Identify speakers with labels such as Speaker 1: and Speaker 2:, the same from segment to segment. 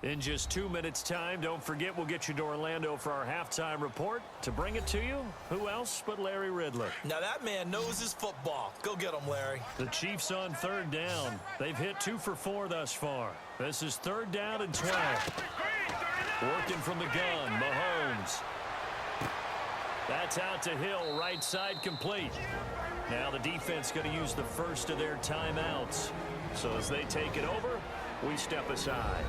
Speaker 1: In just 2 minutes' time, don't forget we'll get you to Orlando for our halftime report. To bring it to you, who else but Larry Ridler?
Speaker 2: Now that man knows his football. Go get him, Larry.
Speaker 1: The Chiefs on third down. They've hit 2 for 4 thus far. This is third down and 12. Working from the gun, Mahomes. That's out to Hill, right side complete. Now the defense going to use the first of their timeouts. So as they take it over, we step aside.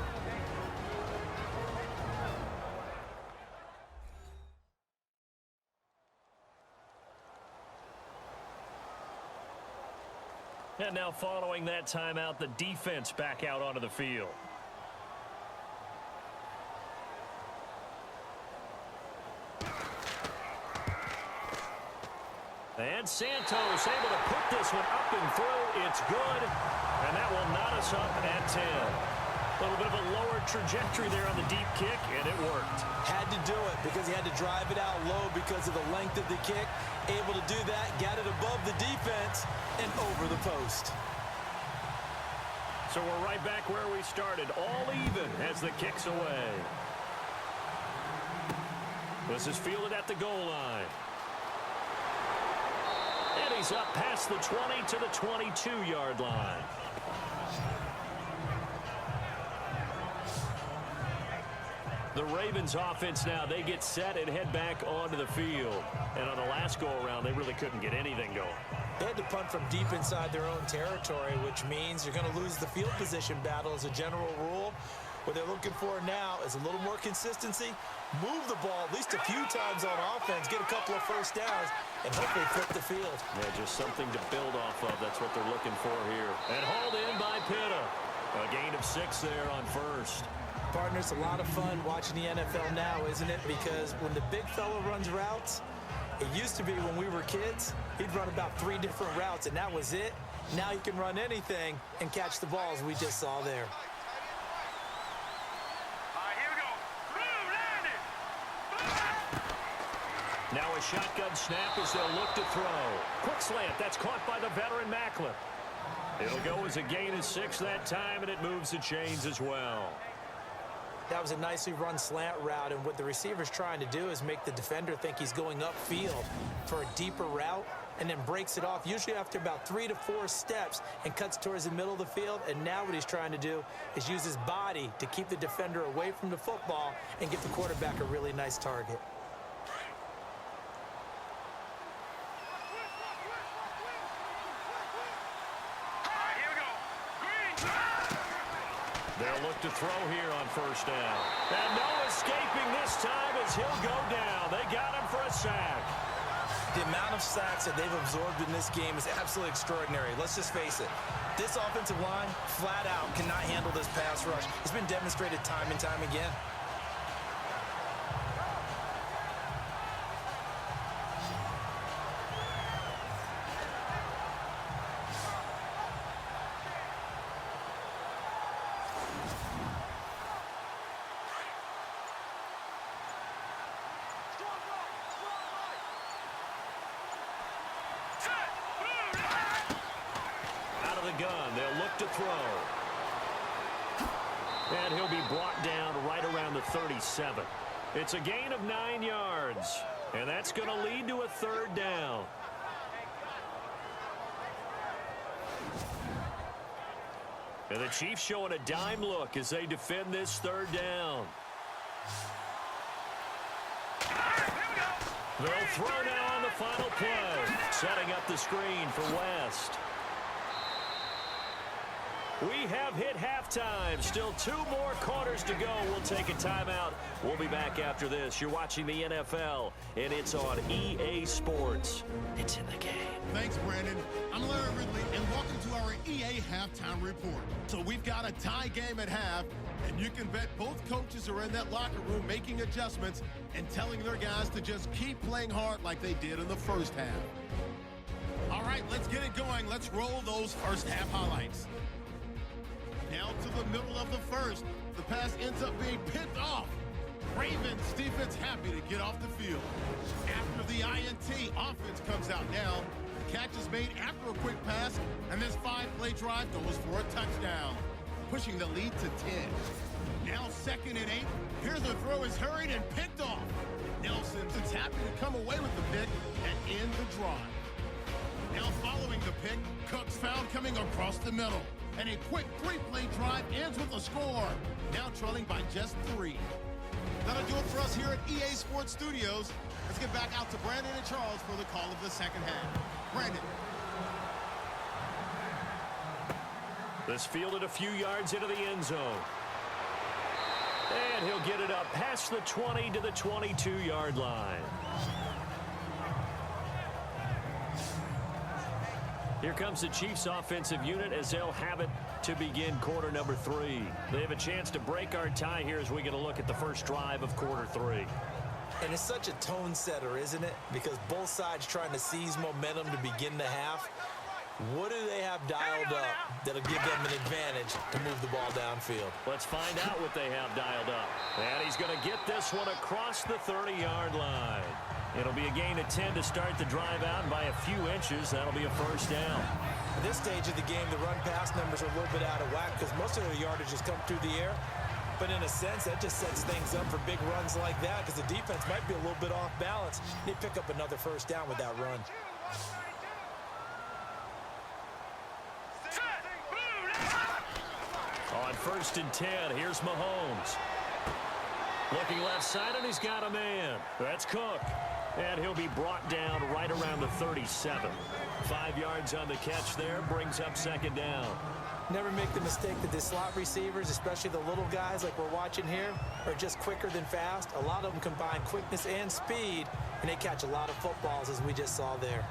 Speaker 1: And now following that timeout, the defense back out onto the field. And Santos able to put this one up and through. It's good. And that will knot us up at 10. A little bit of a lower trajectory there on the deep kick, and it worked.
Speaker 2: Had to do it because he had to drive it out low because of the length of the kick. Able to do that, got it above the defense, and over the post.
Speaker 1: So we're right back where we started, all even as the kick's away. This is fielded at the goal line. And he's up past the 20 to the 22-yard line. The Ravens offense now, they get set and head back onto the field. And on the last go-around, they really couldn't get anything going.
Speaker 2: They had to punt from deep inside their own territory, which means you're going to lose the field position battle as a general rule. What they're looking for now is a little more consistency, move the ball at least a few times on offense, get a couple of first downs, and hopefully flip the field.
Speaker 1: Yeah, just something to build off of. That's what they're looking for here. And hauled in by Pitta. A gain of 6 there on first.
Speaker 2: Partner, it's a lot of fun watching the NFL now, isn't it? Because when the big fella runs routes, it used to be when we were kids, he'd run about 3 different routes, and that was it. Now he can run anything and catch the balls we just saw there.
Speaker 1: Now a shotgun snap as they'll look to throw. Quick slant, that's caught by the veteran Maclin. It'll go as a gain of 6 that time, and it moves the chains as well.
Speaker 2: That was a nicely run slant route, and what the receiver's trying to do is make the defender think he's going upfield for a deeper route, and then breaks it off, usually after about 3 to 4 steps, and cuts towards the middle of the field. And now what he's trying to do is use his body to keep the defender away from the football and give the quarterback a really nice target.
Speaker 1: They'll look to throw here on first down. And no escaping this time as he'll go down. They got him for a sack.
Speaker 2: The amount of sacks that they've absorbed in this game is absolutely extraordinary. Let's just face it. This offensive line, flat out, cannot handle this pass rush. It's been demonstrated time and time again.
Speaker 1: Gun. They'll look to throw. And he'll be brought down right around the 37. It's a gain of 9 yards. And that's going to lead to a third down. And the Chiefs showing a dime look as they defend this third down. They'll throw now on the final play. Setting up the screen for West. We have hit halftime. Still 2 more quarters to go. We'll take a timeout. We'll be back after this. You're watching the NFL, and it's on EA Sports. It's in the game.
Speaker 3: Thanks, Brandon. I'm Larry Ridley, and welcome to our EA Halftime Report. So we've got a tie game at half, and you can bet both coaches are in that locker room making adjustments and telling their guys to just keep playing hard like they did in the first half. All right, let's get it going. Let's roll those first half highlights. Now to the middle of the first. The pass ends up being picked off. Ravens defense happy to get off the field. After the INT, offense comes out now. The catch is made after a quick pass, and this 5-play drive goes for a touchdown, pushing the lead to 10. Now 2nd and 8. Here's the throw is hurried and picked off. Nelson's happy to come away with the pick and end the drive. Now following the pick, Cook's found coming across the middle. And a quick three-play drive ends with a score. Now trailing by just 3. That'll do it for us here at EA Sports Studios. Let's get back out to Brandon and Charles for the call of the second half. Brandon.
Speaker 1: This fielded a few yards into the end zone. And he'll get it up past the 20 to the 22-yard line. Here comes the Chiefs offensive unit as they'll have it to begin quarter number 3. They have a chance to break our tie here as we get a look at the first drive of quarter 3.
Speaker 2: And it's such a tone setter, isn't it? Because both sides trying to seize momentum to begin the half. What do they have dialed up that'll give them an advantage to move the ball downfield?
Speaker 1: Let's find out what they have dialed up. And he's going to get this one across the 30-yard line. It'll be a gain of 10 to start the drive out, and by a few inches, that'll be a first down.
Speaker 2: At this stage of the game, the run-pass numbers are a little bit out of whack because most of their yardage has come through the air. But in a sense, that just sets things up for big runs like that because the defense might be a little bit off balance. They pick up another first down with that run.
Speaker 1: On 1st and 10, here's Mahomes. Looking left side, and he's got a man. That's Cook. And he'll be brought down right around the 37. 5 yards on the catch there, brings up 2nd down.
Speaker 2: Never make the mistake that the slot receivers, especially the little guys like we're watching here, are just quicker than fast. A lot of them combine quickness and speed, and they catch a lot of footballs, as we just saw there.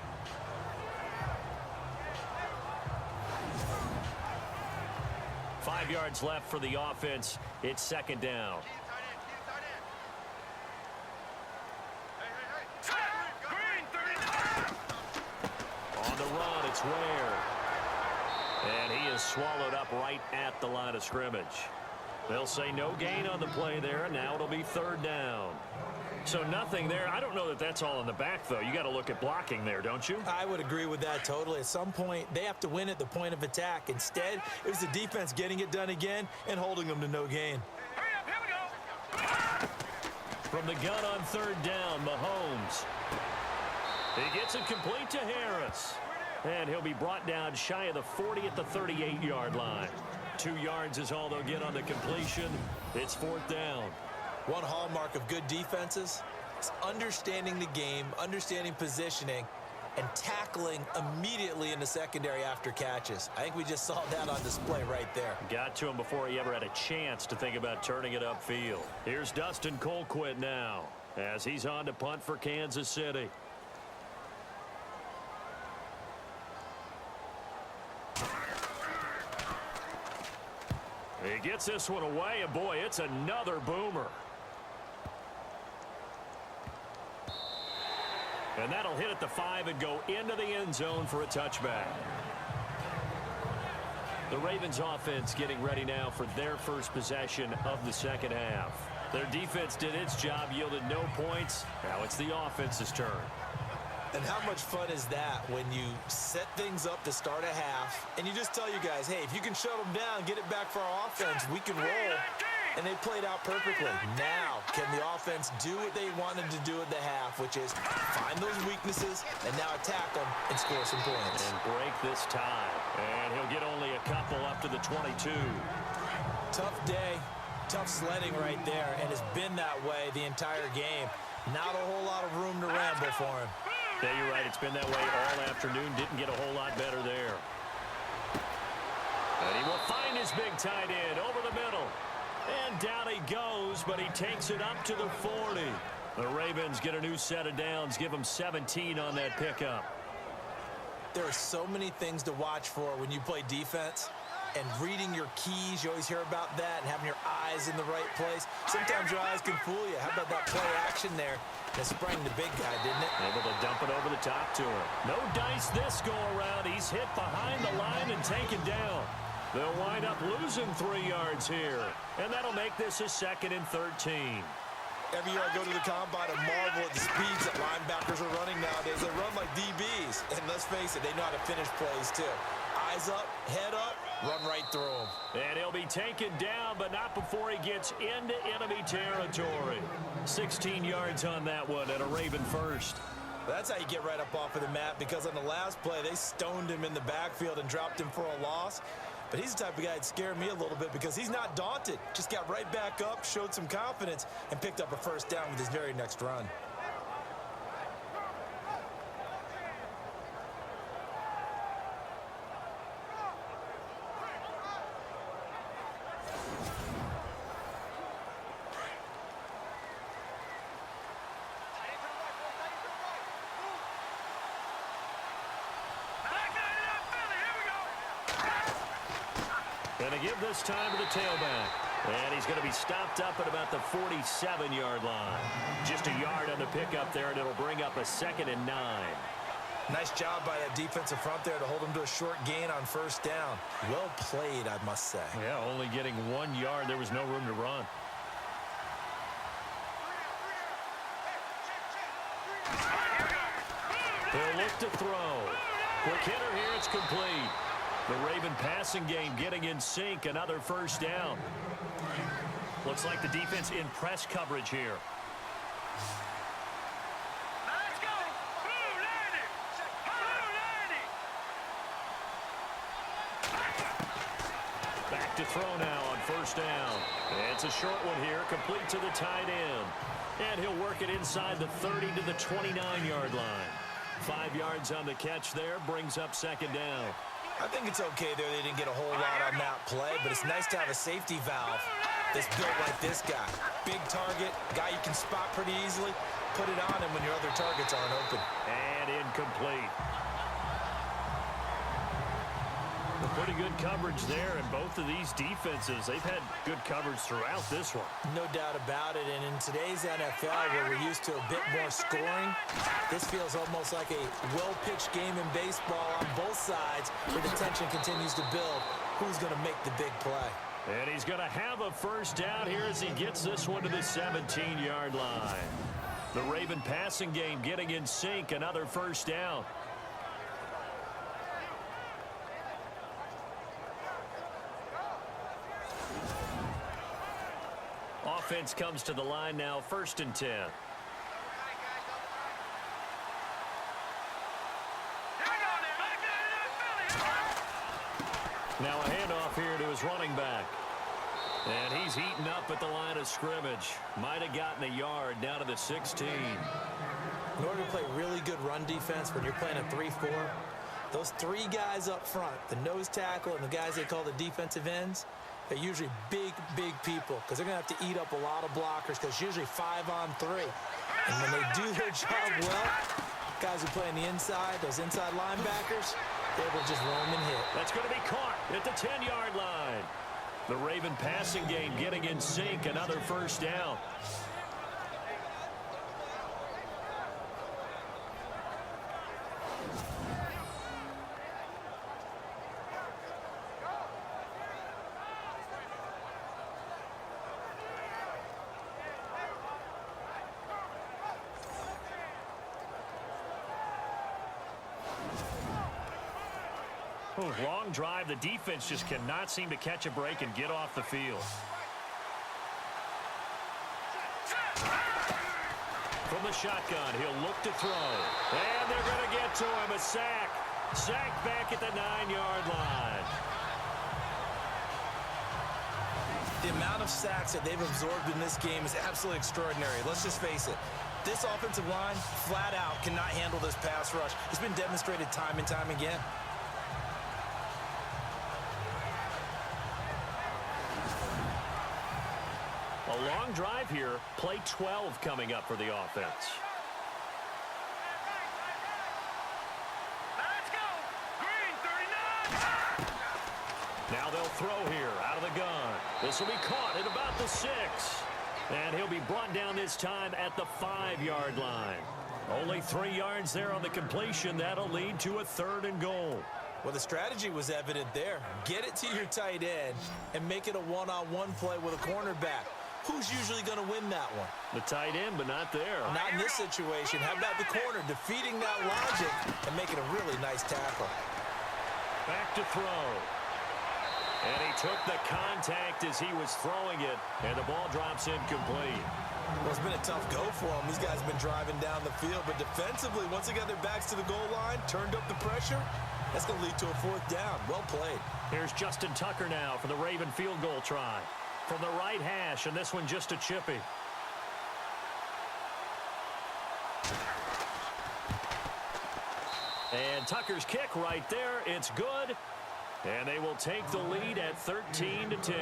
Speaker 1: Five yards left for the offense. It's 2nd down. On the run, it's Ware. And he is swallowed up right at the line of scrimmage. They'll say no gain on the play there. Now it'll be 3rd down. So nothing there. I don't know that that's all in the back, though. You got to look at blocking there, don't you?
Speaker 2: I would agree with that totally. At some point, they have to win at the point of attack. Instead, it was the defense getting it done again and holding them to no gain.
Speaker 1: From the gun on 3rd down, Mahomes. He gets it complete to Harris. And he'll be brought down shy of the 40 at the 38-yard line. 2 yards is all they'll get on the completion. It's 4th down.
Speaker 2: One hallmark of good defenses is understanding the game, understanding positioning, and tackling immediately in the secondary after catches. I think we just saw that on display right there.
Speaker 1: Got to him before he ever had a chance to think about turning it upfield. Here's Dustin Colquitt now as he's on to punt for Kansas City. He gets this one away, and boy, it's another boomer. And that'll hit at the 5 and go into the end zone for a touchback. The Ravens offense getting ready now for their first possession of the second half. Their defense did its job, yielded no points. Now it's the offense's turn.
Speaker 2: And how much fun is that when you set things up to start a half and you just tell you guys, hey, if you can shut them down, get it back for our offense, we can roll. And they played out perfectly. Now, can the offense do what they wanted to do at the half, which is find those weaknesses and now attack them and score some points.
Speaker 1: And break this tie. And he'll get only a couple up to the 22.
Speaker 2: Tough day, tough sledding right there, and it's been that way the entire game. Not a whole lot of room to ramble for him.
Speaker 1: Yeah, you're right. It's been that way all afternoon. Didn't get a whole lot better there. And he will find his big tight end over the middle. And down he goes, but he takes it up to the 40. The Ravens get a new set of downs, give them 17 on that pickup.
Speaker 2: There are so many things to watch for when you play defense. And reading your keys, you always hear about that, and having your eyes in the right place. Sometimes your eyes can fool you. How about that play action there? That sprang the big guy, didn't it?
Speaker 1: Able to dump it over the top to him. No dice this go around. He's hit behind the line and taken down. They'll wind up losing 3 yards here. And that'll make this a 2nd and 13.
Speaker 2: Every year I go to the combine and marvel at the speeds that linebackers are running nowadays. They run like DBs. And let's face it, they know how to finish plays too. Eyes up, head up, run right through him.
Speaker 1: And he'll be taken down, but not before he gets into enemy territory. 16 yards on that one and a Raven first.
Speaker 2: That's how you get right up off of the mat, because on the last play, they stoned him in the backfield and dropped him for a loss. But he's the type of guy that scared me a little bit because he's not daunted. Just got right back up, showed some confidence, and picked up a first down with his very next run.
Speaker 1: Going to give this time to the tailback. And he's going to be stopped up at about the 47-yard line. Just a yard on the pickup there, and it'll bring up a 2nd and 9.
Speaker 2: Nice job by that defensive front there to hold him to a short gain on first down. Well played, I must say.
Speaker 1: Yeah, only getting 1 yard. There was no room to run. He'll look to throw. Quick hitter here, it's complete. The Raven passing game getting in sync, another first down. Looks like the defense in press coverage here.
Speaker 4: Let's go!
Speaker 1: Back to throw now on first down. It's a short one here, complete to the tight end. And he'll work it inside the 30 to the 29-yard line. 5 yards on the catch there, brings up 2nd down.
Speaker 2: I think it's okay there. They didn't get a whole lot on that play, but it's nice to have a safety valve that's built like this guy. Big target, guy you can spot pretty easily. Put it on him when your other targets aren't open.
Speaker 1: And incomplete. Pretty good coverage there, and both of these defenses, they've had good coverage throughout this one.
Speaker 2: No doubt about it, and in today's NFL, where we're used to a bit more scoring, this feels almost like a well-pitched game in baseball on both sides, where the tension continues to build. Who's going to make the big play?
Speaker 1: And he's going to have a first down here as he gets this one to the 17-yard line. The Raven passing game getting in sync, another first down. Offense comes to the line now, 1st and 10. Now a handoff here to his running back. And he's heating up at the line of scrimmage. Might have gotten a yard down to the 16.
Speaker 2: In order to play really good run defense when you're playing a 3-4, those 3 guys up front, the nose tackle and the guys they call the defensive ends, they're usually big, big people because they're going to have to eat up a lot of blockers because usually 5 on 3. And when they do their job well, guys who play on the inside, those inside linebackers, they will just roam and hit.
Speaker 1: That's going to be caught at the 10-yard line. The Raven passing game getting in sync, another first down. Long drive. The defense just cannot seem to catch a break and get off the field. From the shotgun, he'll look to throw. And they're going to get to him. A sack. Sack back at the 9-yard line.
Speaker 2: The amount of sacks that they've absorbed in this game is absolutely extraordinary. Let's just face it. This offensive line, flat out, cannot handle this pass rush. It's been demonstrated time and time again.
Speaker 1: A long drive here. Play 12 coming up for the offense.
Speaker 4: Let's go! Green 39!
Speaker 1: Now they'll throw here out of the gun. This will be caught at about the 6. And he'll be brought down this time at the 5-yard line. Only 3 yards there on the completion. That'll lead to a 3rd and goal.
Speaker 2: Well, the strategy was evident there. Get it to your tight end and make it a one-on-one play with a cornerback. Who's usually going to win that one?
Speaker 1: The tight end, but not there.
Speaker 2: Not in this situation. How about the corner defeating that logic and making a really nice tackle?
Speaker 1: Back to throw. And he took the contact as he was throwing it, and the ball drops incomplete.
Speaker 2: Well, it's been a tough go for them. These guys have been driving down the field, but defensively, once they got their backs to the goal line, turned up the pressure, that's going to lead to a fourth down. Well played.
Speaker 1: Here's Justin Tucker now for the Raven field goal try. From the right hash, and this one just a chippy. And Tucker's kick right there. It's good. And they will take the lead at 13-10.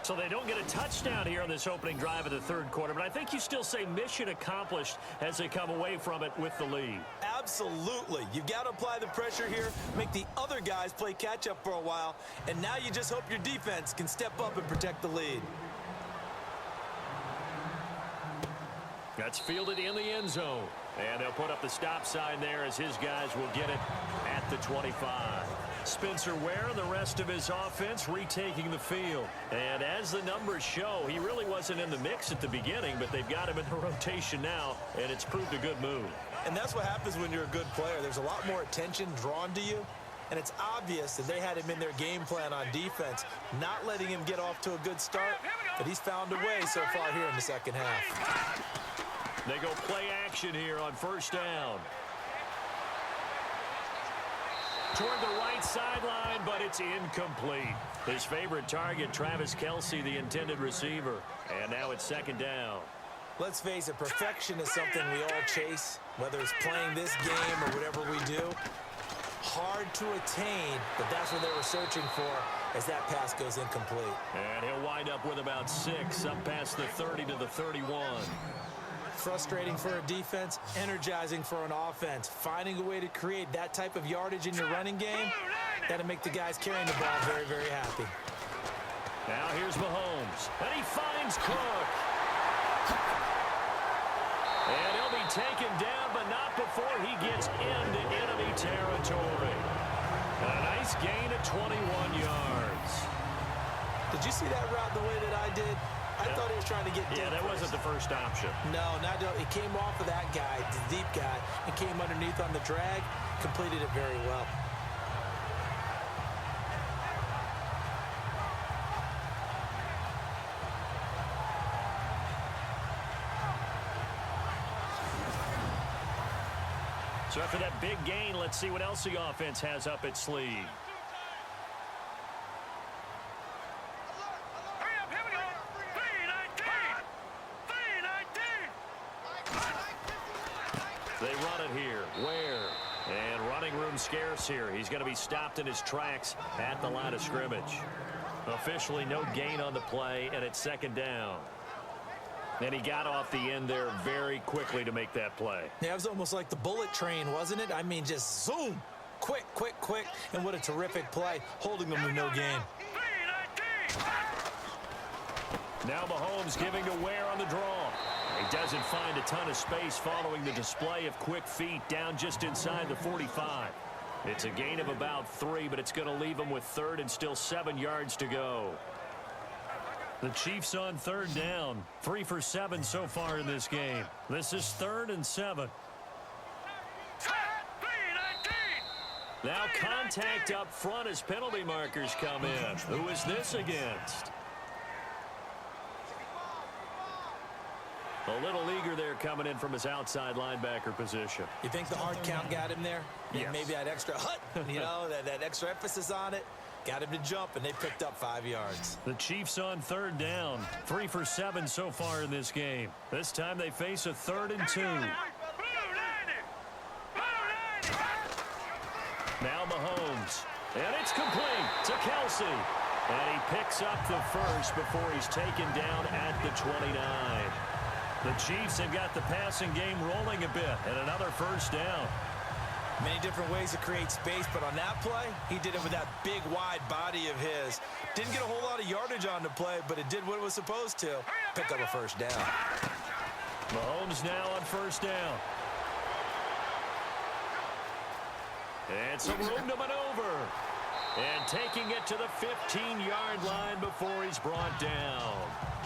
Speaker 1: So they don't get a touchdown here on this opening drive of the third quarter, but I think you still say mission accomplished as they come away from it with the lead.
Speaker 2: Absolutely. You've got to apply the pressure here, make the other guys play catch-up for a while, and now you just hope your defense can step up and protect the lead.
Speaker 1: That's fielded in the end zone. And they'll put up the stop sign there as his guys will get it at the 25. Spencer Ware and the rest of his offense retaking the field. And as the numbers show, he really wasn't in the mix at the beginning, but they've got him in the rotation now, and it's proved a good move.
Speaker 2: And that's what happens when you're a good player. There's a lot more attention drawn to you, and it's obvious that they had him in their game plan on defense, not letting him get off to a good start, but he's found a way so far here in the second half.
Speaker 1: They go play action here on first down. Toward the right sideline, but it's incomplete. His favorite target, Travis Kelce, the intended receiver. And now it's second down.
Speaker 2: Let's face it, perfection is something we all chase, whether it's playing this game or whatever we do. Hard to attain, but that's what they were searching for as that pass goes incomplete.
Speaker 1: And he'll wind up with about 6, up past the 30 to the 31.
Speaker 2: Frustrating for a defense, energizing for an offense. Finding a way to create that type of yardage in your running game, that'll make the guys carrying the ball very, very happy.
Speaker 1: Now here's Mahomes, and he finds Cook. And he'll be taken down, but not before he gets into enemy territory. A nice gain of 21 yards.
Speaker 2: Did you see that route the way that I did? I thought he was trying to get deep.
Speaker 1: Yeah, that wasn't the first option.
Speaker 2: No, it came off of that guy, the deep guy, and came underneath on the drag, completed it very well.
Speaker 1: So after that big gain, let's see what else the offense has up its sleeve. They run it here. Ware. And running room scarce here. He's going to be stopped in his tracks at the line of scrimmage. Officially no gain on the play, and it's second down. And he got off the end there very quickly to make that play.
Speaker 2: Yeah, it was almost like the bullet train, wasn't it? I mean, just zoom. Quick, quick, quick. And what a terrific play, holding them to no gain.
Speaker 1: Now Mahomes giving to Ware on the draw. He doesn't find a ton of space following the display of quick feet down just inside the 45. It's a gain of about 3, but it's going to leave him with third and still 7 yards to go. The Chiefs on third down. 3 for 7 so far in this game. This is 3rd and 7. Now contact up front as penalty markers come in. Who is this against? A little eager there coming in from his outside linebacker position.
Speaker 2: You think the hard count got him there?
Speaker 1: Yes.
Speaker 2: Maybe that extra that extra emphasis on it got him to jump, and they picked up 5 yards.
Speaker 1: The Chiefs on third down. 3 for 7 so far in this game. This time they face a 3rd and 2. Now Mahomes. And it's complete to Kelce. And he picks up the first before he's taken down at the 29. The Chiefs have got the passing game rolling a bit, and another first down.
Speaker 2: Many different ways to create space, but on that play, he did it with that big, wide body of his. Didn't get a whole lot of yardage on the play, but it did what it was supposed to. Pick up a first down.
Speaker 1: Mahomes now on first down. And some room to maneuver. And taking it to the 15-yard line before he's brought down.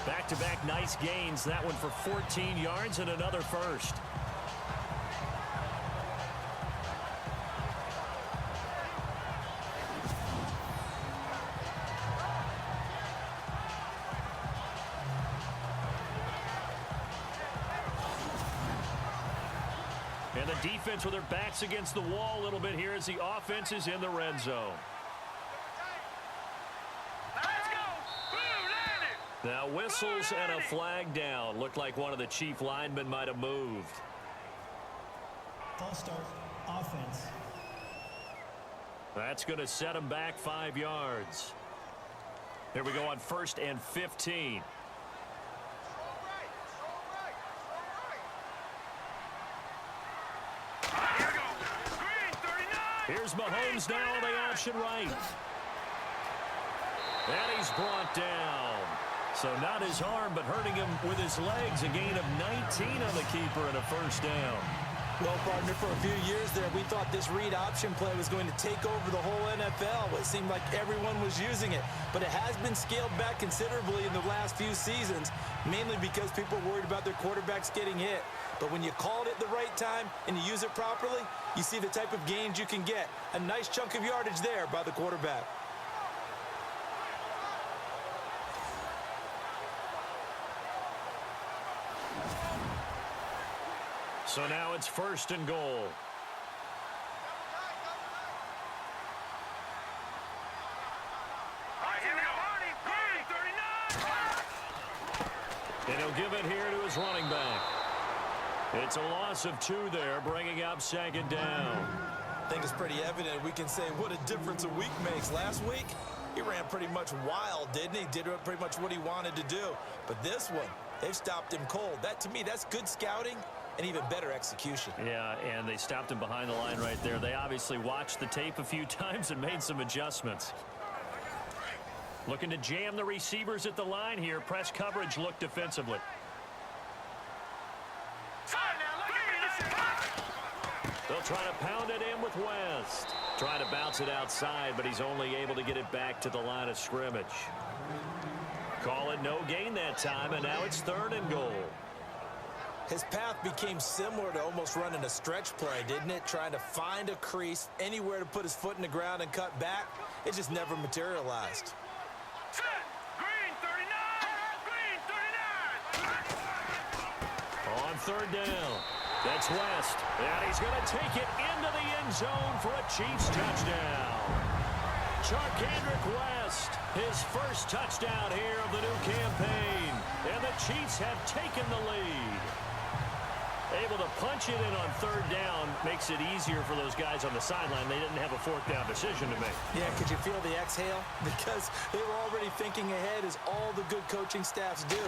Speaker 1: Back-to-back nice gains. That one for 14 yards and another first. And the defense with their backs against the wall a little bit here as the offense is in the red zone.
Speaker 4: Let's go. Boom, landed.
Speaker 1: Now whistles and a flag down. Looked like one of the chief linemen might have moved.
Speaker 5: False start, offense.
Speaker 1: That's going to set him back 5 yards. Here we go on 1st and 15.
Speaker 4: Here we go. Green 39.
Speaker 1: Here's Mahomes now on the option right. And he's brought down. So not his arm, but hurting him with his legs. A gain of 19 on the keeper and a first down.
Speaker 2: Well, partner, for a few years there, we thought this read option play was going to take over the whole NFL. It seemed like everyone was using it, but it has been scaled back considerably in the last few seasons, mainly because people are worried about their quarterbacks getting hit. But when you call it at the right time and you use it properly, you see the type of gains you can get. A nice chunk of yardage there by the quarterback.
Speaker 1: So now it's 1st and goal.
Speaker 4: All right, here we go. Green 39.
Speaker 1: And he'll give it here to his running back. It's a loss of 2 there, bringing up 2nd down.
Speaker 2: I think it's pretty evident. We can say what a difference a week makes. Last week, he ran pretty much wild, didn't he? Did pretty much what he wanted to do. But this one, they've stopped him cold. That, to me, that's good scouting and even better execution.
Speaker 1: Yeah, and they stopped him behind the line right there. They obviously watched the tape a few times and made some adjustments. Looking to jam the receivers at the line here. Press coverage look defensively. They'll try to pound it in with West. Trying to bounce it outside, but he's only able to get it back to the line of scrimmage. Call it no gain that time, and now it's 3rd and goal.
Speaker 2: His path became similar to almost running a stretch play, didn't it? Trying to find a crease, anywhere to put his foot in the ground and cut back. It just never materialized.
Speaker 4: Set. Green 39. Green 39.
Speaker 1: On 3rd down. That's West. And he's going to take it into the end zone for a Chiefs touchdown. Charcandrick West, his first touchdown here of the new campaign. And the Chiefs have taken the lead. Able to punch it in on 3rd down makes it easier for those guys on the sideline. They didn't have a 4th down decision to make.
Speaker 2: Yeah, could you feel the exhale? Because they were already thinking ahead, as all the good coaching staffs do.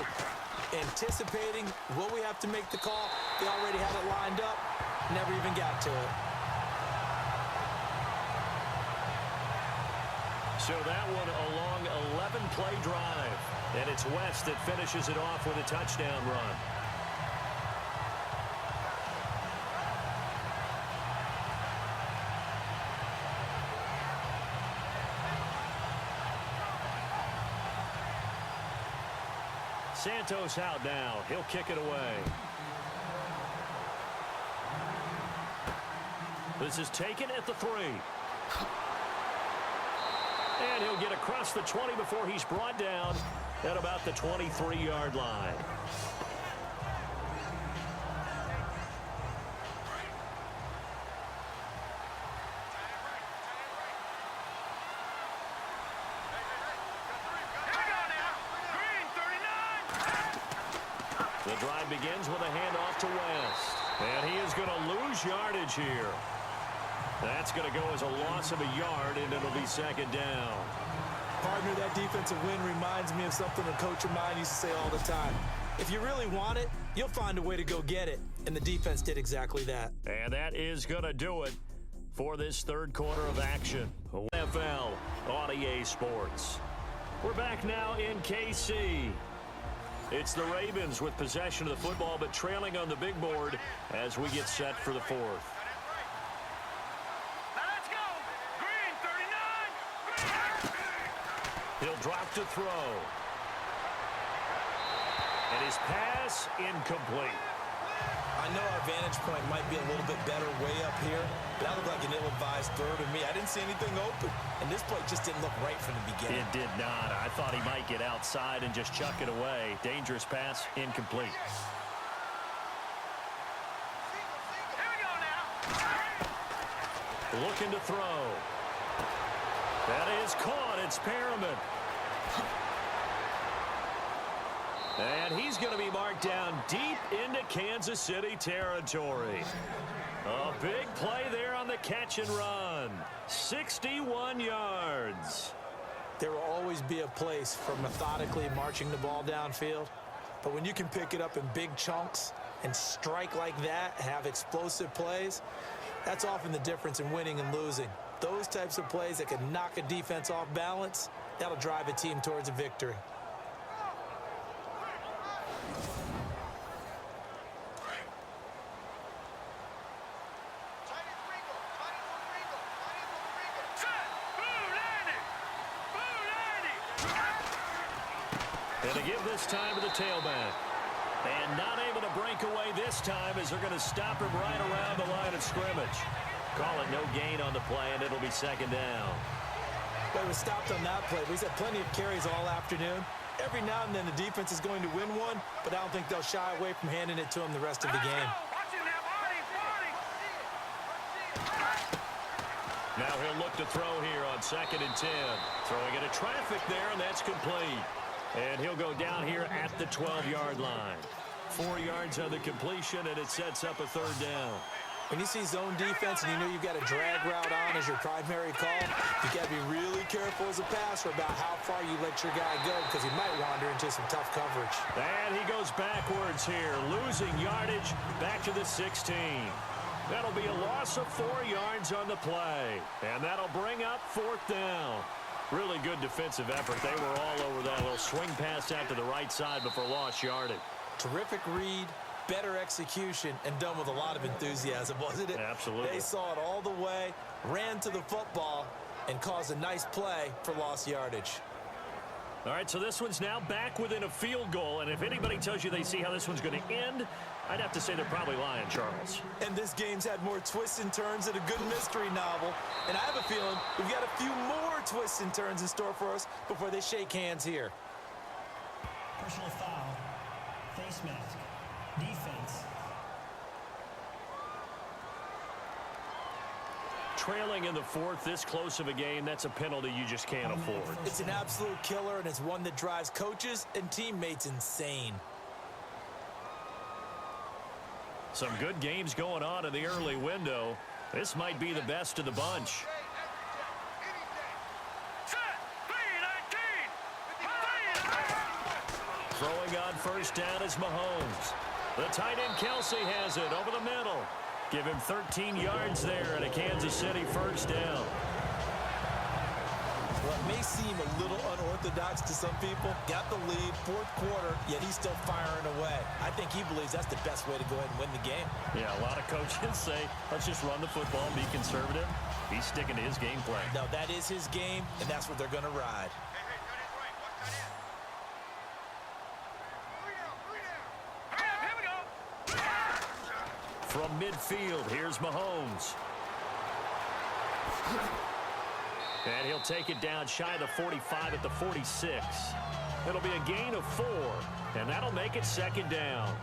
Speaker 2: Anticipating, will we have to make the call? They already had it lined up, never even got to it.
Speaker 1: So that one a long 11-play drive. And it's West that finishes it off with a touchdown run. Santos out now. He'll kick it away. This is taken at the 3. And he'll get across the 20 before he's brought down at about the 23-yard line. The drive begins with a handoff to West. And he is going to lose yardage here. That's going to go as a loss of a yard, and it'll be 2nd down.
Speaker 2: Partner, that defensive win reminds me of something a coach of mine used to say all the time. If you really want it, you'll find a way to go get it. And the defense did exactly that.
Speaker 1: And that is going to do it for this 3rd quarter of action. NFL on EA Sports. We're back now in KC. It's the Ravens with possession of the football, but trailing on the big board as we get set for the 4th.
Speaker 4: Let's go. Green 39.
Speaker 1: He'll drop to throw. And his pass incomplete.
Speaker 2: I know our vantage point might be a little bit better way up here, but that looked like an ill-advised throw to me. I didn't see anything open, and this play just didn't look right from the beginning.
Speaker 1: It did not. I thought he might get outside and just chuck it away. Dangerous pass, incomplete.
Speaker 4: Here we go now.
Speaker 1: looking to throw. That is caught. It's Perriman. And he's going to be marked down deep into Kansas City territory. A big play there on the catch and run. 61 yards.
Speaker 2: There will always be a place for methodically marching the ball downfield. But when you can pick it up in big chunks and strike like that, have explosive plays, that's often the difference in winning and losing. Those types of plays that can knock a defense off balance, that'll drive a team towards a victory.
Speaker 1: And to give this time to the tailback. And not able to break away this time as they're going to stop him right around the line of scrimmage. Call it no gain on the play, and it'll be second down.
Speaker 2: But it was stopped on that play. He's had plenty of carries all afternoon. Every now and then the defense is going to win one, but I don't think they'll shy away from handing it to him the rest of the game.
Speaker 1: Now he'll look to throw here on 2nd and 10. Throwing into traffic there, and that's complete. And he'll go down here at the 12-yard line. 4 yards on the completion, and it sets up a third down.
Speaker 2: When you see zone defense and you know you've got a drag route on as your primary call, you got to be really careful as a passer about how far you let your guy go because he might wander into some tough coverage.
Speaker 1: And he goes backwards here, losing yardage back to the 16. That'll be a loss of 4 yards on the play, and that'll bring up 4th down. Really good defensive effort. They were all over that little swing pass out to the right side before lost yardage.
Speaker 2: Terrific read, better execution, and done with a lot of enthusiasm, wasn't it?
Speaker 1: Absolutely.
Speaker 2: They saw it all the way, ran to the football, and caused a nice play for lost yardage.
Speaker 1: All right, so this one's now back within a field goal, and if anybody tells you they see how this one's going to end, I'd have to say they're probably lying, Charles.
Speaker 2: And this game's had more twists and turns than a good mystery novel, and I have a feeling we've got a few more twists and turns in store for us before they shake hands here.
Speaker 5: Personal foul, face mask, defense.
Speaker 1: Trailing in the 4th, this close of a game, that's a penalty you just can't afford.
Speaker 2: It's an absolute killer, and it's one that drives coaches and teammates insane.
Speaker 1: Some good games going on in the early window. This might be the best of the bunch. Throwing on 1st down is Mahomes. The tight end Kelce has it over the middle. Give him 13 yards there and a Kansas City 1st down.
Speaker 2: Well, it may seem a little unorthodox to some people. Got the lead, 4th quarter, yet he's still firing away. I think he believes that's the best way to go ahead and win the game.
Speaker 1: Yeah, a lot of coaches say, let's just run the football and be conservative. He's sticking to his game plan.
Speaker 2: No, that is his game, and that's what they're going to ride.
Speaker 1: From midfield, here's Mahomes. And he'll take it down shy of the 45 at the 46. It'll be a gain of 4, and that'll make it 2nd down.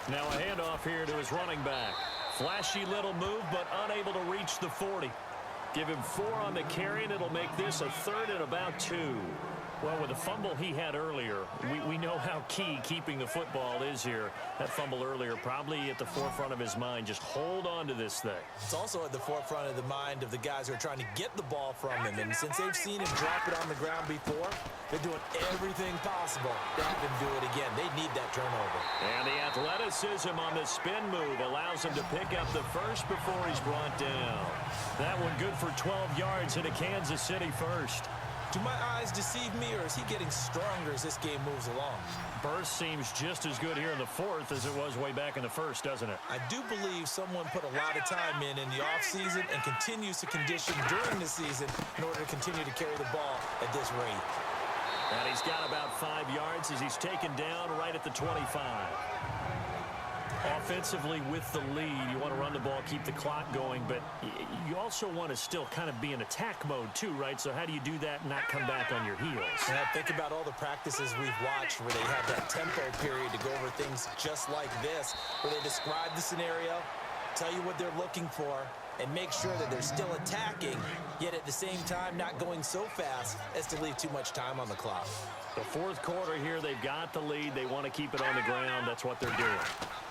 Speaker 1: Now a handoff here to his running back. Flashy little move, but unable to reach the 40. Give him 4 on the carry, and it'll make this a 3rd and about 2. Well, with the fumble he had earlier, we know how key keeping the football is here. That fumble earlier probably at the forefront of his mind. Just hold on to this thing.
Speaker 2: It's also at the forefront of the mind of the guys who are trying to get the ball from him. And since they've seen him drop it on the ground before, they're doing everything possible to have him do it again. They need that turnover.
Speaker 1: And the athleticism on the spin move allows him to pick up the first before he's brought down. That one good for 12 yards and a Kansas City 1st.
Speaker 2: Do my eyes deceive me, or is he getting stronger as this game moves along?
Speaker 1: Burst seems just as good here in the 4th as it was way back in the 1st, doesn't it?
Speaker 2: I do believe someone put a lot of time in the offseason and continues to condition during the season in order to continue to carry the ball at this rate.
Speaker 1: And he's got about 5 yards as he's taken down right at the 25. Offensively with the lead, you want to run the ball, keep the clock going, but you also want to still kind of be in attack mode too, right? So how do you do that and not come back on your heels?
Speaker 2: Yeah, think about all the practices we've watched where they have that tempo period to go over things just like this, where they describe the scenario, tell you what they're looking for, and make sure that they're still attacking, yet at the same time not going so fast as to leave too much time on the clock.
Speaker 1: The fourth quarter here, they've got the lead. They want to keep it on the ground. That's what they're doing.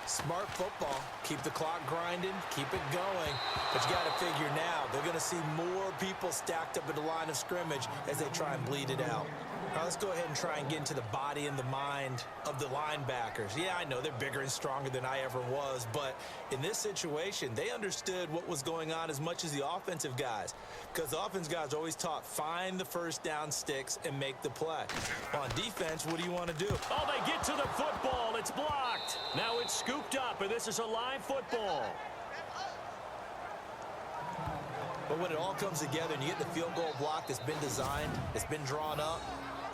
Speaker 2: Smart football. Keep the clock grinding, keep it going. But you got to figure now, they're going to see more people stacked up at the line of scrimmage as they try and bleed it out. Now let's go ahead and try and get into the body and the mind of the linebackers. Yeah, I know they're bigger and stronger than I ever was, but in this situation, they understood what was going on as much as the offensive guys, because the offensive guys are always taught, find the first down sticks and make the play. On defense, what do you want to do?
Speaker 1: Oh, they get to the football. It's blocked. Now it's scooped up, and this is a live football.
Speaker 2: But when it all comes together and you get the field goal block that's been designed, that's been drawn up,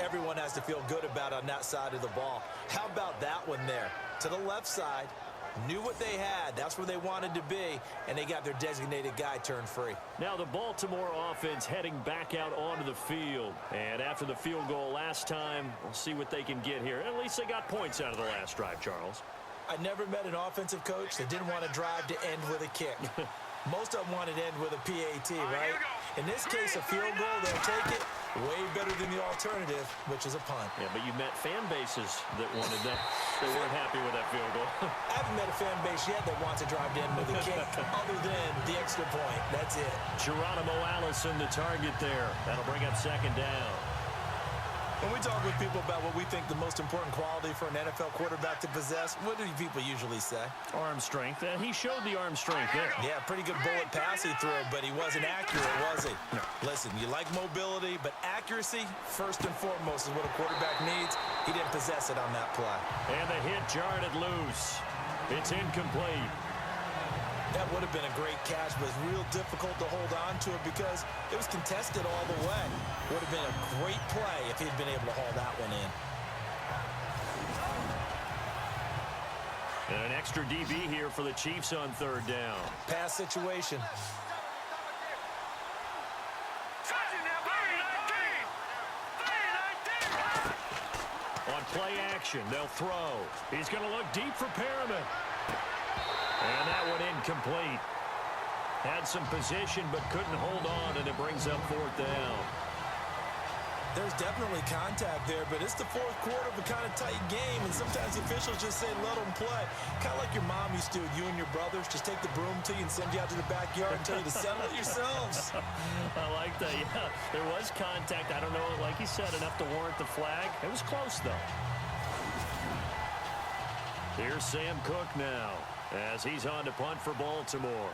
Speaker 2: everyone has to feel good about it on that side of the ball. How about that one there? To the left side, knew what they had. That's where they wanted to be, and they got their designated guy turned free.
Speaker 1: Now the Baltimore offense heading back out onto the field. And after the field goal last time, we'll see what they can get here. At least they got points out of the last drive, Charles.
Speaker 2: I never met an offensive coach that didn't want to drive to end with a kick. Most of them wanted to end with a PAT, right? In this case, a field goal, they'll take it. Way better than the alternative, which is a punt.
Speaker 1: Yeah, but you met fan bases that wanted that. They weren't happy with that field goal.
Speaker 2: I haven't met a fan base yet that wants to drive to end with a kick other than the extra point. That's it.
Speaker 1: Geronimo Allison, the target there. That'll bring up second down.
Speaker 2: When we talk with people about what we think the most important quality for an NFL quarterback to possess, what do people usually say?
Speaker 1: Arm strength. He showed the arm strength there.
Speaker 2: Yeah, pretty good bullet pass he threw, but he wasn't accurate, was he?
Speaker 1: No.
Speaker 2: Listen, you like mobility, but accuracy, first and foremost, is what a quarterback needs. He didn't possess it on that play.
Speaker 1: And the hit jarred it loose. It's incomplete.
Speaker 2: That would have been a great catch, but it's real difficult to hold on to it because it was contested all the way. Would have been a great play if he'd been able to haul that one in.
Speaker 1: And an extra DB here for the Chiefs on third down.
Speaker 2: Pass situation.
Speaker 1: On play action, they'll throw. He's going to look deep for Perriman. And that one incomplete. Had some position but couldn't hold on, and it brings up fourth down.
Speaker 2: There's definitely contact there, but it's the fourth quarter of a kind of tight game, and sometimes the officials just say, let them play. Kind of like your mom used to do with you and your brothers. Just take the broom to you and send you out to the backyard and tell you to settle it yourselves.
Speaker 1: I like that. Yeah, there was contact. I don't know, like you said, enough to warrant the flag. It was close, though. Here's Sam Cook now as he's on to punt for Baltimore.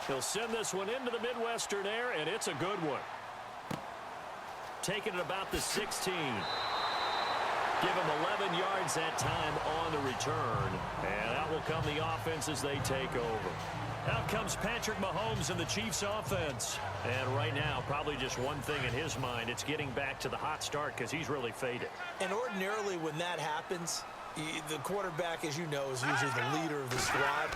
Speaker 1: He'll send this one into the Midwestern air, and it's a good one. Taking it about the 16. Give him 11 yards that time on the return. And out will come the offense as they take over. Out comes Patrick Mahomes and the Chiefs offense. And right now, probably just one thing in his mind. It's getting back to the hot start because he's really faded.
Speaker 2: And ordinarily when that happens, the quarterback, as you know, is usually the leader of the squad.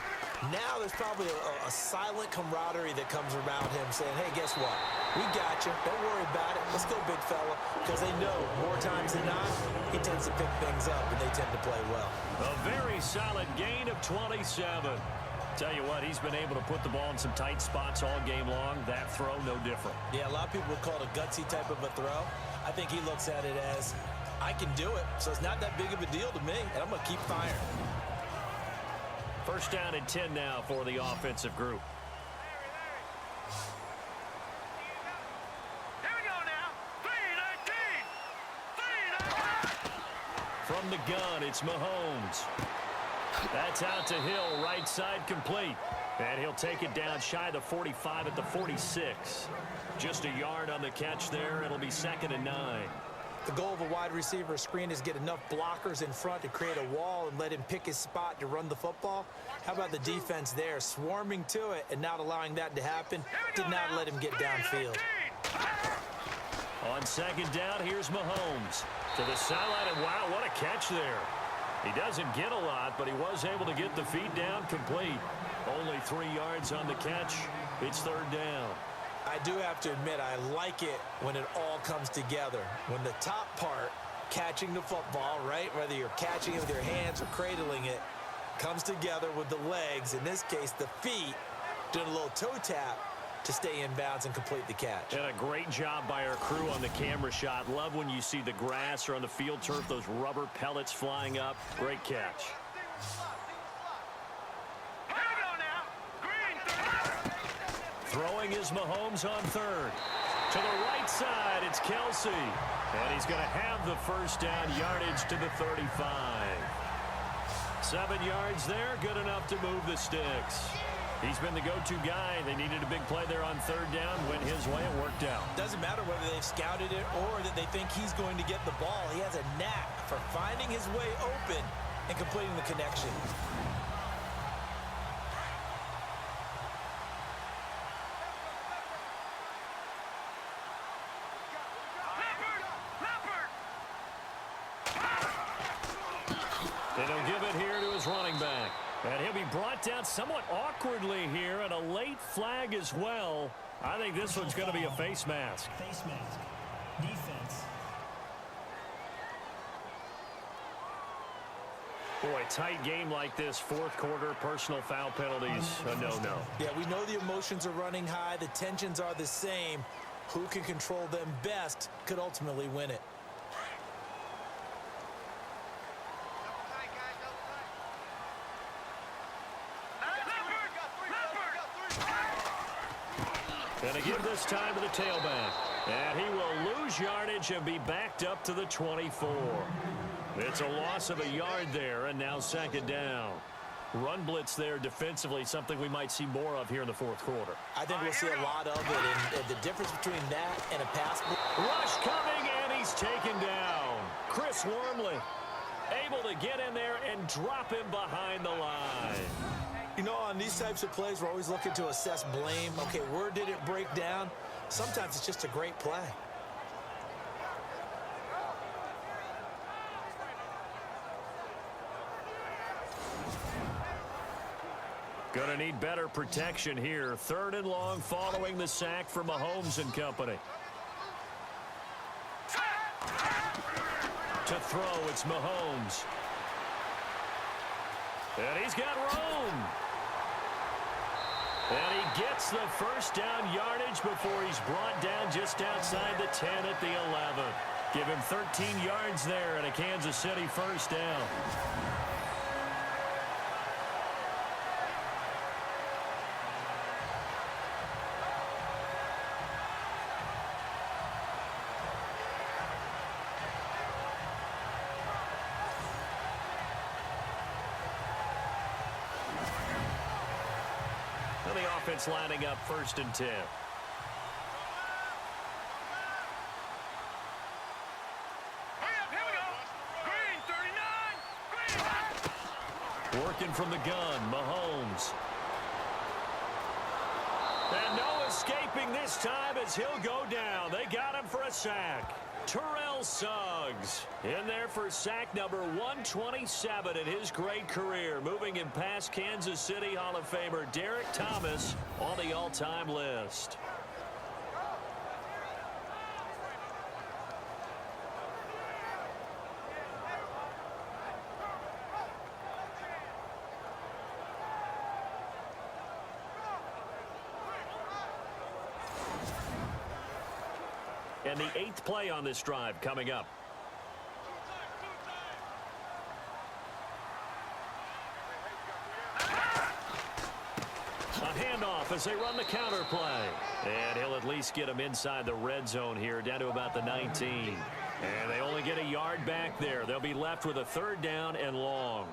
Speaker 2: Now there's probably a silent camaraderie that comes around him saying, hey, guess what? We got you. Don't worry about it. Let's go, big fella. Because they know more times than not, he tends to pick things up, and they tend to play well.
Speaker 1: A very solid gain of 27. Tell you what, he's been able to put the ball in some tight spots all game long. That throw, no different.
Speaker 2: Yeah, a lot of people would call it a gutsy type of a throw. I think he looks at it as, I can do it, so it's not that big of a deal to me, and I'm going to keep firing.
Speaker 1: First down and 10 now for the offensive group.
Speaker 4: Here we go now. 3-19.
Speaker 1: From the gun, it's Mahomes. That's out to Hill, right side complete. And he'll take it down shy of the 45 at the 46. Just a yard on the catch there. It'll be 2nd and 9.
Speaker 2: The goal of a wide receiver screen is get enough blockers in front to create a wall and let him pick his spot to run the football. How about the defense there, swarming to it and not allowing that to happen? Did not let him get downfield.
Speaker 1: On second down, here's Mahomes to the sideline, and wow, what a catch there. He doesn't get a lot, but he was able to get the feet down complete. Only 3 yards on the catch. It's third down.
Speaker 2: I do have to admit, I like it when it all comes together. When the top part, catching the football, right, whether you're catching it with your hands or cradling it, comes together with the legs, in this case the feet, doing a little toe tap to stay in bounds and complete the catch.
Speaker 1: And a great job by our crew on the camera shot. Love when you see the grass or on the field turf, those rubber pellets flying up. Great catch. Throwing is Mahomes on third. To the right side, it's Kelsey. And he's going to have the first down, yardage to the 35. 7 yards there, good enough to move the sticks. He's been the go-to guy. They needed a big play there on third down. Went his way, it worked out.
Speaker 2: Doesn't matter whether they've scouted it or that they think he's going to get the ball. He has a knack for finding his way open and completing the connection.
Speaker 1: And he'll give it here to his running back. And he'll be brought down somewhat awkwardly here, and a late flag as well. I think this one's going to be a face mask.
Speaker 5: Face mask. Defense.
Speaker 1: Boy, tight game like this, fourth quarter, personal foul penalties, a no-no.
Speaker 2: Yeah, we know the emotions are running high. The tensions are the same. Who can control them best could ultimately win it.
Speaker 1: And to give this time to the tailback. And he will lose yardage and be backed up to the 24. It's a loss of a yard there, and now second down. Run blitz there defensively, something we might see more of here in the fourth quarter.
Speaker 2: I think we'll see a lot of it, and the difference between that and a pass.
Speaker 1: Rush coming, and he's taken down. Chris Wormley able to get in there and drop him behind the line.
Speaker 2: You know, on these types of plays, we're always looking to assess blame. Okay, where did it break down? Sometimes it's just a great play.
Speaker 1: Going to need better protection here. Third and long following the sack for Mahomes and company. To throw, it's Mahomes. And he's got room. And he gets the first down yardage before he's brought down just outside the 10 at the 11. Give him 13 yards there and a Kansas City first down. And the offense lining up first and 10. Working from the gun, Mahomes. And no escaping this time as he'll go down. They got him for a sack. Terrell Suggs in there for sack number 127 in his great career. Moving him past Kansas City Hall of Famer Derek Thomas on the all-time list. And the 8th play on this drive coming up. A handoff as they run the counter play. And he'll at least get him inside the red zone here, down to about the 19. And they only get a yard back there. They'll be left with a third down and long.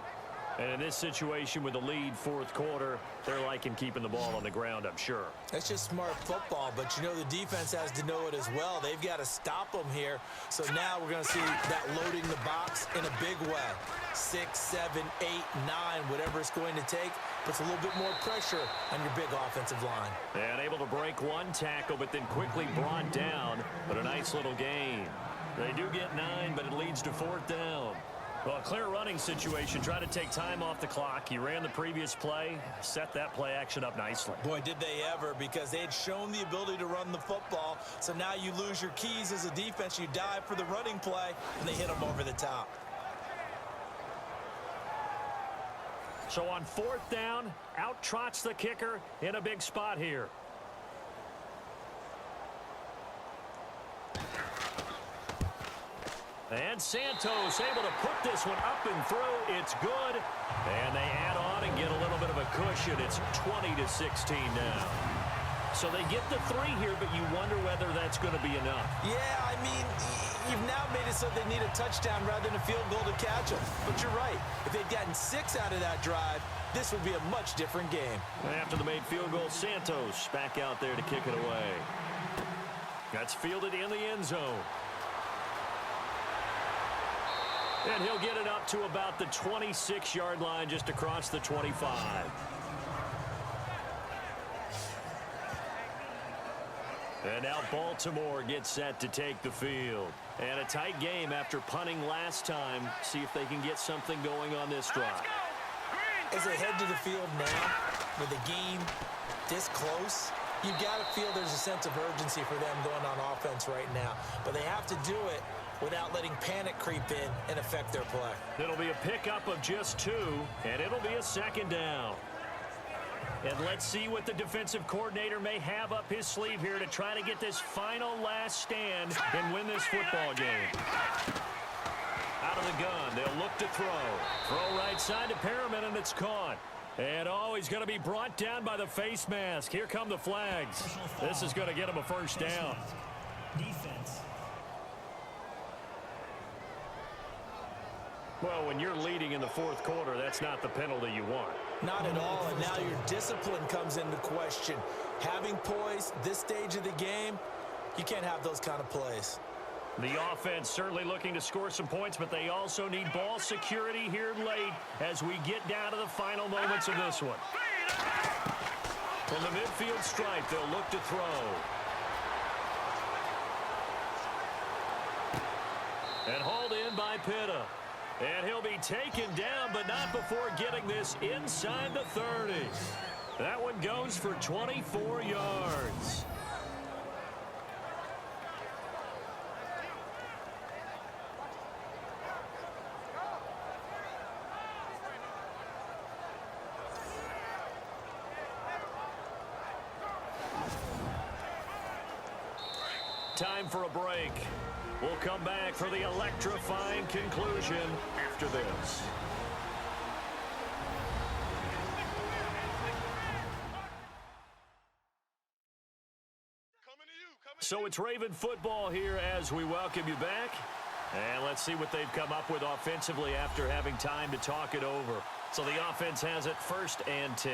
Speaker 1: And in this situation with the lead fourth quarter, they're liking keeping the ball on the ground, I'm sure.
Speaker 2: That's just smart football, but you know the defense has to know it as well. They've got to stop them here. So now we're going to see that loading the box in a big way. 6, 7, 8, 9, whatever it's going to take, puts a little bit more pressure on your big offensive line.
Speaker 1: And able to break one tackle, but then quickly brought down. But a nice nice little gain. They do get 9, but it leads to 4th down. Well, a clear running situation. Try to take time off the clock. He ran the previous play, set that play action up nicely.
Speaker 2: Boy, did they ever, because they had shown the ability to run the football. So now you lose your keys as a defense. You dive for the running play, and they hit them over the top.
Speaker 1: So on 4th down, out trots the kicker in a big spot here. And Santos able to put this one up and through. It's good. And they add on and get a little bit of a cushion. It's 20-16 now. So they get the 3 here, but you wonder whether that's going to be enough.
Speaker 2: Yeah, I mean, you've now made it so they need a touchdown rather than a field goal to catch them. But you're right. If they'd gotten 6 out of that drive, this would be a much different game.
Speaker 1: After the made field goal, Santos back out there to kick it away. That's fielded in the end zone. And he'll get it up to about the 26-yard line, just across the 25. And now Baltimore gets set to take the field. And a tight game after punting last time. See if they can get something going on this drive.
Speaker 2: As they head to the field now, with the game this close, you've got to feel there's a sense of urgency for them going on offense right now. But they have to do it without letting panic creep in and affect their play.
Speaker 1: It'll be a pickup of just 2, and it'll be a 2nd down. And let's see what the defensive coordinator may have up his sleeve here to try to get this final last stand and win this football game. Out of the gun, they'll look to throw. Throw right side to Perriman, and it's caught. And he's going to be brought down by the face mask. Here come the flags. This is going to get him a 1st down.
Speaker 5: Defense.
Speaker 1: Well, when you're leading in the 4th quarter, that's not the penalty you want.
Speaker 2: Not at all, and now your discipline comes into question. Having poise this stage of the game, you can't have those kind of plays.
Speaker 1: The offense certainly looking to score some points, but they also need ball security here late as we get down to the final moments of this one. From the midfield stripe, they'll look to throw. And hauled in by Pitta. And he'll be taken down, but not before getting this inside the 30. That one goes for 24 yards. Time for a break. We'll come back for the electrifying conclusion after this. So it's Raven football here as we welcome you back. And let's see what they've come up with offensively after having time to talk it over. So the offense has it 1st and 10.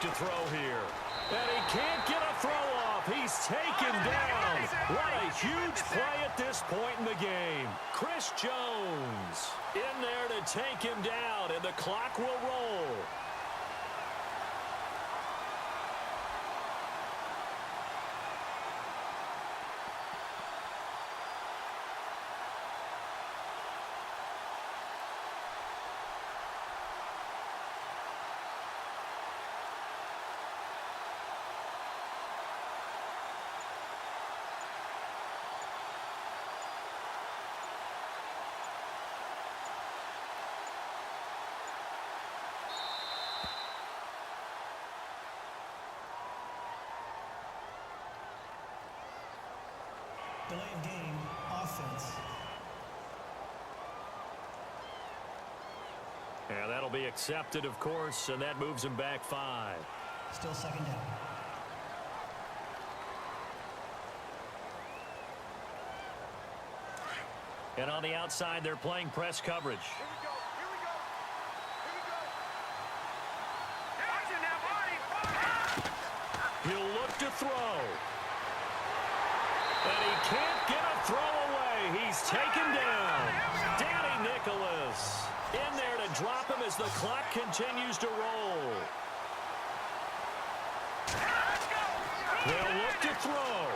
Speaker 1: To throw here. And he can't get a throw off. He's taken down. What a huge play at this point in the game. Chris Jones in there to take him down, and the clock will roll.
Speaker 5: Delay of game, offense.
Speaker 1: Yeah, that'll be accepted, of course, and that moves him back 5.
Speaker 5: Still 2nd down.
Speaker 1: And on the outside, they're playing press coverage. He'll look to throw. And he can't get a throw away. He's taken down. Danny Nicholas in there to to drop him as the clock continues to roll. They'll look to throw.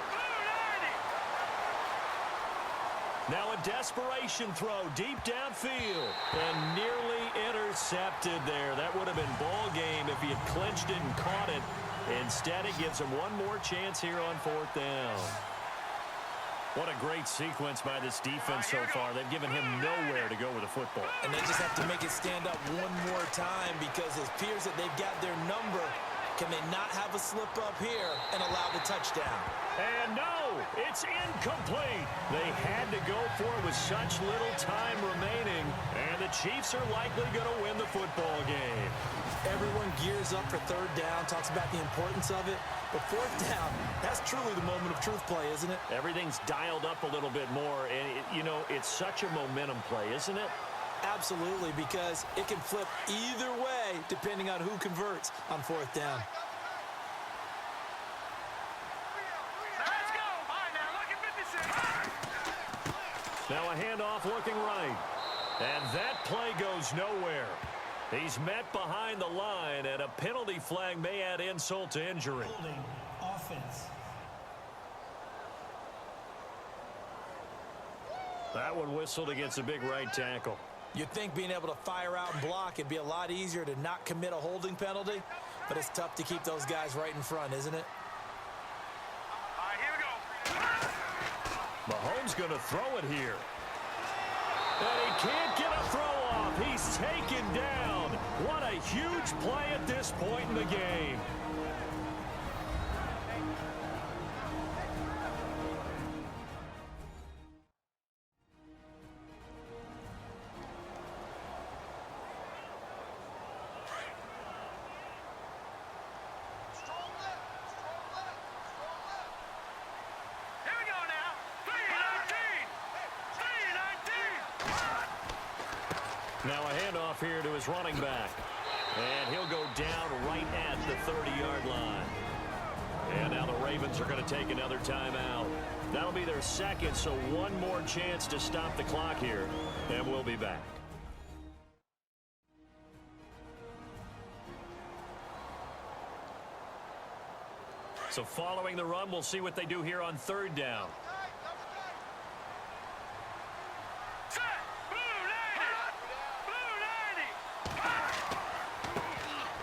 Speaker 1: Now a desperation throw deep downfield and nearly intercepted there. That would have been ball game if he had clinched it and caught it. Instead, it gives him one more chance here on 4th down. What a great sequence by this defense so far. They've given him nowhere to go with the football.
Speaker 2: And they just have to make it stand up one more time because it appears that they've got their number. Can they not have a slip up here and allow the touchdown?
Speaker 1: And no, it's incomplete. They had to go for it with such little time remaining, and the Chiefs are likely going to win the football game.
Speaker 2: Everyone gears up for 3rd down, talks about the importance of it. But 4th down, that's truly the moment of truth play, isn't it?
Speaker 1: Everything's dialed up a little bit more, and, it's such a momentum play, isn't it?
Speaker 2: Absolutely, because it can flip either way depending on who converts on 4th down.
Speaker 4: Let's go. All right, now look at 56.
Speaker 1: Now a handoff looking right. And that play goes nowhere. He's met behind the line, and a penalty flag may add insult to injury.
Speaker 5: Holding offense.
Speaker 1: That one whistled against a big right tackle.
Speaker 2: You'd think being able to fire out and block it'd be a lot easier to not commit a holding penalty, but it's tough to keep those guys right in front, isn't it?
Speaker 4: All right, here we go.
Speaker 1: Mahomes going to throw it here. And he can't get a throw off. He's taken down. What a huge play at this point in the game.
Speaker 4: Here we go now. 3-19. 3-19.
Speaker 1: Now a handoff here to his running back. And he'll go down right at the 30-yard line. And now the Ravens are going to take another timeout. That'll be their second, so one more chance to stop the clock here. And we'll be back. So following the run, we'll see what they do here on 3rd down.
Speaker 4: Set. Blue 90. Blue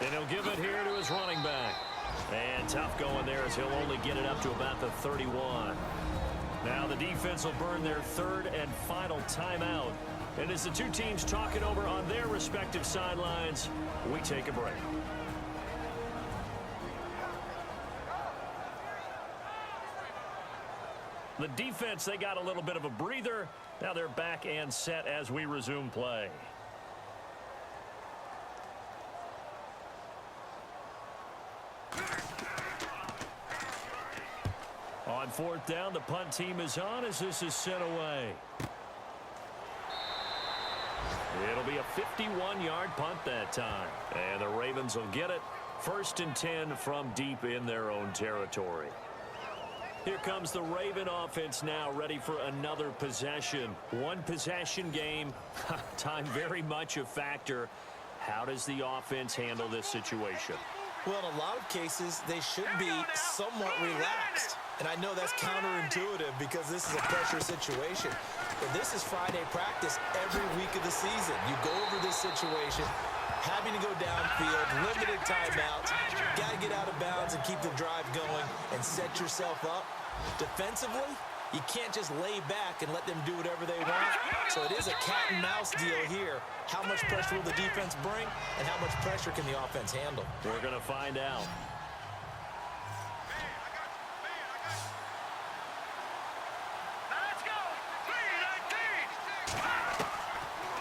Speaker 4: 90.
Speaker 1: And he'll give it here to his running back. And tough going there as he'll only get it up to about the 31. Now the defense will burn their 3rd and final timeout. And as the two teams talk it over on their respective sidelines, we take a break. The defense, they got a little bit of a breather. Now they're back and set as we resume play. On 4th down, the punt team is on as this is sent away. It'll be a 51-yard punt that time. And the Ravens will get it. 1st and 10 from deep in their own territory. Here comes the Raven offense now, ready for another possession. One possession game. Time very much a factor. How does the offense handle this situation?
Speaker 2: Well, in a lot of cases, they should be somewhat relaxed. And I know that's counterintuitive because this is a pressure situation. But this is Friday practice every week of the season. You go over this situation, having to go downfield, limited timeouts, got to get out of bounds and keep the drive going and set yourself up. Defensively, you can't just lay back and let them do whatever they want. So it is a cat and mouse deal here. How much pressure will the defense bring and how much pressure can the offense handle?
Speaker 1: We're going to find out.
Speaker 4: Let's go.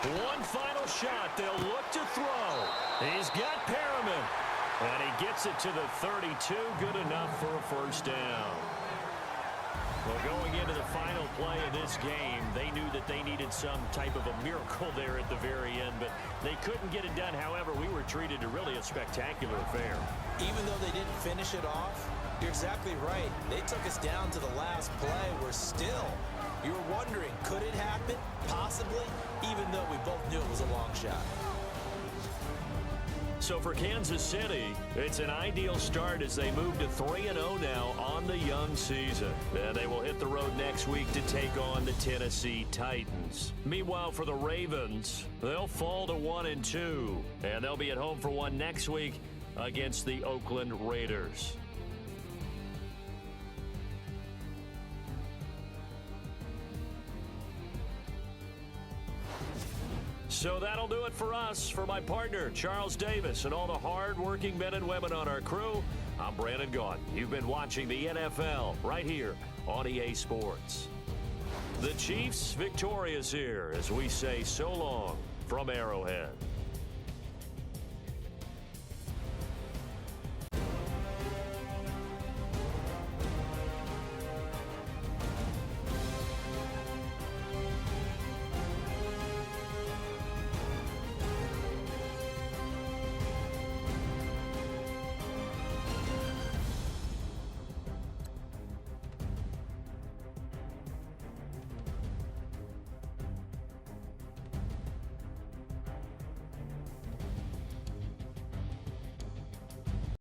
Speaker 4: 3-19.
Speaker 1: One final shot. They'll look to throw. He's got Perriman. And he gets it to the 32. Good enough for a 1st down. Well, going into the final play of this game, they knew that they needed some type of a miracle there at the very end, but they couldn't get it done. However, we were treated to really a spectacular affair.
Speaker 2: Even though they didn't finish it off, you're exactly right. They took us down to the last play. We're still, you were wondering, could it happen? Possibly, even though we both knew it was a long shot.
Speaker 1: So for Kansas City, it's an ideal start as they move to 3-0 now on the young season. And they will hit the road next week to take on the Tennessee Titans. Meanwhile, for the Ravens, they'll fall to 1-2. And they'll be at home for one next week against the Oakland Raiders. So that'll do it for us. For my partner, Charles Davis, and all the hard-working men and women on our crew, I'm Brandon Gaudin. You've been watching the NFL right here on EA Sports. The Chiefs victorious here as we say so long from Arrowhead.